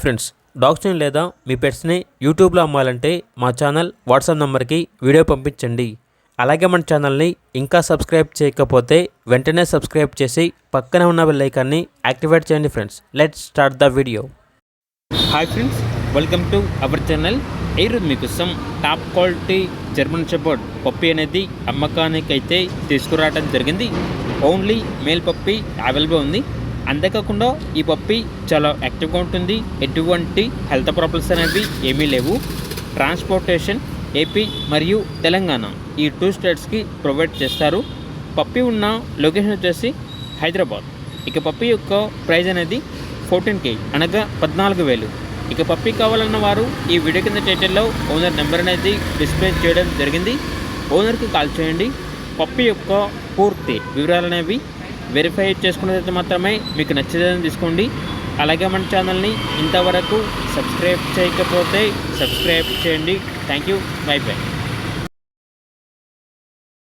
Hi friends, డాగ్స్ని లేదా మీ పెట్స్ని యూట్యూబ్లో అమ్మాలంటే మా ఛానల్ వాట్సాప్ నెంబర్కి వీడియో పంపించండి. అలాగే మన ఛానల్ని ఇంకా సబ్స్క్రైబ్ చేయకపోతే వెంటనే సబ్స్క్రైబ్ చేసి పక్కనే ఉన్న బెల్ ఐకాన్ని యాక్టివేట్ చేయండి. Friends, let's start the video. Hi friends, welcome to our channel. ఈరోజు మీకోసం top quality German shepherd puppy అనేది అమ్మకానికి అయితే తీసుకురావడం జరిగింది. ఓన్లీ మేల్ పప్పీ అవైలబుల్ ఉంది. అంతేకాకుండా ఈ పప్పీ చాలా యాక్టివ్గా ఉంటుంది. ఎటువంటి హెల్త్ ప్రాబ్లమ్స్ అనేవి ఏమీ లేవు. ట్రాన్స్పోర్టేషన్ ఏపీ మరియు తెలంగాణ ఈ 2 స్టేట్స్కి ప్రొవైడ్ చేస్తారు. పప్పీ ఉన్న లొకేషన్ వచ్చేసి హైదరాబాద్. ఇక పప్పీ యొక్క ప్రైస్ అనేది 14K అనగా 14,000. ఇక పప్పీ కావాలన్న వారు ఈ వీడియో కింద టైటిల్లో ఓనర్ నెంబర్ అనేది డిస్ప్లే చేయడం జరిగింది. ఓనర్కి కాల్ చేయండి. పప్పీ యొక్క పూర్తి వివరాలు అనేవి వెరిఫై చేసుకున్నదైతే మాత్రమే మీకు నచ్చేదని తీసుకోండి. అలాగే మన ఛానల్ని ఇంతవరకు సబ్స్క్రైబ్ చేయకపోతే సబ్స్క్రైబ్ చేయండి. Thank you. By by.